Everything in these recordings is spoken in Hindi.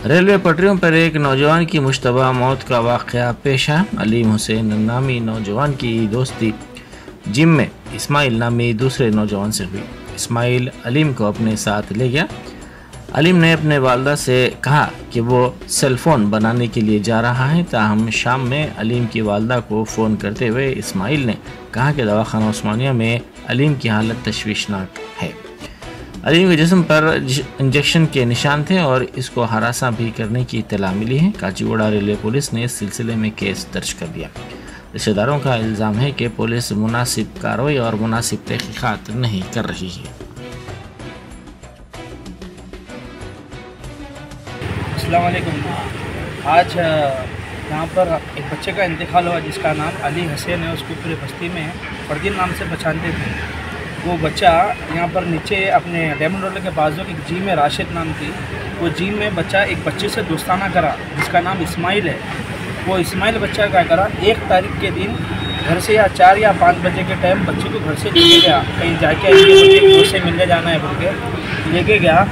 रेलवे पटरियों पर एक नौजवान की मुश्तबा मौत का वाक़या पेश आया। अलीम हुसैन नामी नौजवान की दोस्ती जिम में इस्माइल नामी दूसरे नौजवान से हुई। इस्माइल अलीम को अपने साथ ले गया। अलीम ने अपने वालदा से कहा कि वो सेलफोन बनाने के लिए जा रहा है। ताहम शाम में अलीम की वालदा को फ़ोन करते हुए इस्माइल ने कहा कि दवाखाना उस्मानिया में अलीम की हालत तशवीशनाक है। अलीम के जिस्म पर इंजेक्शन के निशान थे और इसको हरासा भी करने की इत्तला मिली है। काचीगुड़ा रेलवे पुलिस ने इस सिलसिले में केस दर्ज कर दिया। रिश्तेदारों का इल्ज़ाम है कि पुलिस मुनासिब कार्रवाई और मुनासिब तहकीकात नहीं कर रही है। अस्सलाम वालेकुम। आज यहाँ पर एक बच्चे का इंतकाल हुआ जिसका नाम अली हुसैन है। उसको पूरे बस्ती में फरदीन नाम से पहचानते थे। वो बच्चा यहाँ पर नीचे अपने डायमंड रोड के बाजू एक जिम में राशिद नाम की वो जिम में बच्चा एक बच्चे से दोस्ताना करा जिसका नाम इस्माइल है। वो इस्माइल बच्चा क्या करा, 1 तारीख के दिन घर से या 4 या 5 बजे के टाइम बच्चे को घर से लेके गया। कहीं जाके बच्चे से मिलने जाना है बोल के लेके गया।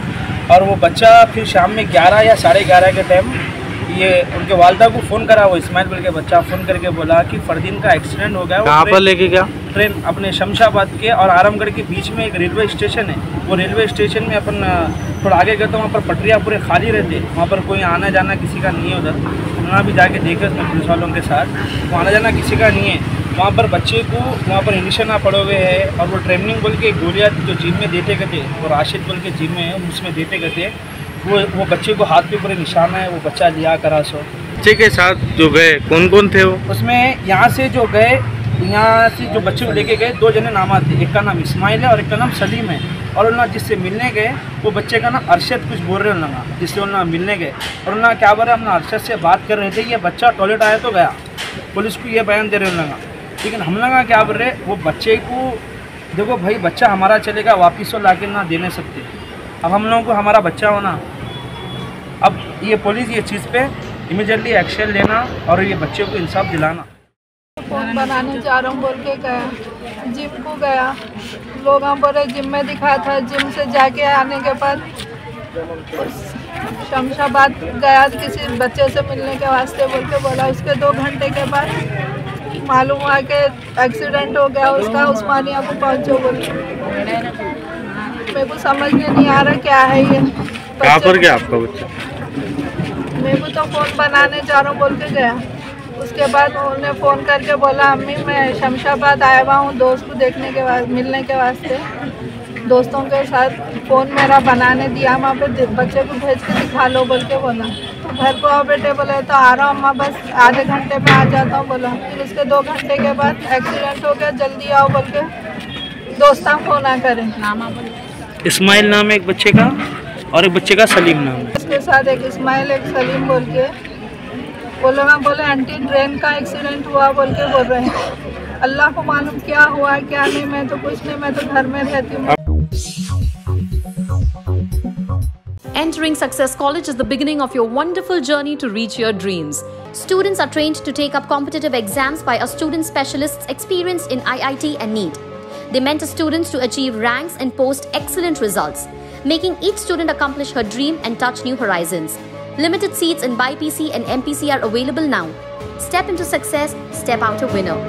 और वो बच्चा फिर शाम में 11 या 11:30 के टाइम ये उनके वालदा को फ़ोन करा। वो इस्माइल बोल के बच्चा फ़ोन करके बोला कि फरदीन का एक्सीडेंट हो गया। कहाँ पर लेके गया? ट्रेन अपने शमशाबाद के और आरामगढ़ के बीच में एक रेलवे स्टेशन है। वो रेलवे स्टेशन में अपन थोड़ा आगे गए तो वहाँ पर पटरियाँ पूरे खाली रहते। वहाँ पर कोई आना जाना किसी का नहीं है। उधर वहाँ भी जाके देखे उसमें पुलिस वालों के साथ, वो आना जाना किसी का नहीं है। वहाँ पर बच्चे को वहाँ पर इंजेक्शन पड़े हुए है। और वो ट्रेनिंग बोल के गोलियाँ जो जिम में देते गए थे, वो राशिद बोल के जिम में है उसमें देते गए थे। वो बच्चे को हाथ पे पूरे निशान है। वो बच्चा लिया करा सो बच्चे के साथ जो गए कौन कौन थे? वो उसमें यहाँ से जो गए, यहाँ से जो बच्चे को लेके गए 2 जने नाम आते। एक का नाम इस्माइल है और एक का नाम सलीम है। और उन्होंने जिससे मिलने गए वो बच्चे का नाम अरशद कुछ बोल रहे उन्होंने, जिससे उन्होंने मिलने गए। और उन्होंने क्या बोला, हमने अरशद से बात कर रहे थे कि ये बच्चा टॉयलेट आया तो गया। पुलिस को ये बयान दे रहे उन्होंने। लेकिन हम लोग क्या बोल रहे, वो बच्चे को देखो भाई, बच्चा हमारा चलेगा, वापिस वो ला के ना दे नहीं सकते। अब हम लोगों को हमारा बच्चा होना, अब ये पुलिस ये चीज़ पे इमीडिएटली एक्शन लेना और ये बच्चे को इंसाफ दिलाना। फ़ोन बनाने जा रहा हूँ बोल के गया, जिम को गया। लोग हम बोले जिम में दिखा था। जिम से जाके आने के बाद शमशाबाद गया किसी बच्चे से मिलने के वास्ते बोल के बोला। उसके 2 घंटे के बाद मालूम हुआ कि एक्सीडेंट हो गया उसका, उस्मानिया को पहुँचो बोल के। मेरे को समझ में नहीं आ रहा क्या है ये। कहाँ पर गया आपका बच्चा? मेरे को तो फ़ोन बनाने जा रहा हूँ बोल के गया। उसके बाद उन्होंने फ़ोन करके बोला, अम्मी मैं शमशाबाद आया हुआ हूँ दोस्त को देखने के बाद मिलने के वास्ते। दोस्तों के साथ फ़ोन मेरा बनाने दिया। वहाँ पे बच्चे को भेज के दिखा लो बोल के बोला। तो घर को आओ बेटे बोले, तो आ रहा हूँ अम्मा, बस आधे घंटे में आ जाता हूँ बोला। फिर उसके 2 घंटे के बाद एक्सीडेंट हो गया, जल्दी आओ बोल के दोस्तां फ़ोन आ करें। इस्माइल नाम है एक बच्चे का और एक बच्चे का सलीम नाम है। उसके साथ एक इस्माइल एक सलीम बोल के वो लोग बोले आंटी ट्रेन का एक्सीडेंट हुआ बोल के बोल रहे हैं। अल्लाह को मालूम क्या हुआ क्या नहीं, मैं तो कुछ नहीं, मैं तो घर में रहती हूँ। Entering Success College is the beginning of your wonderful journey to reach your dreams. Students are trained to take up competitive exams by our student specialists experienced in IIT and NEET. They mentor students to achieve ranks and post excellent results, making each student accomplish her dream and touch new horizons. Limited seats in BIPC and MPC are available now. Step into success, step out a winner.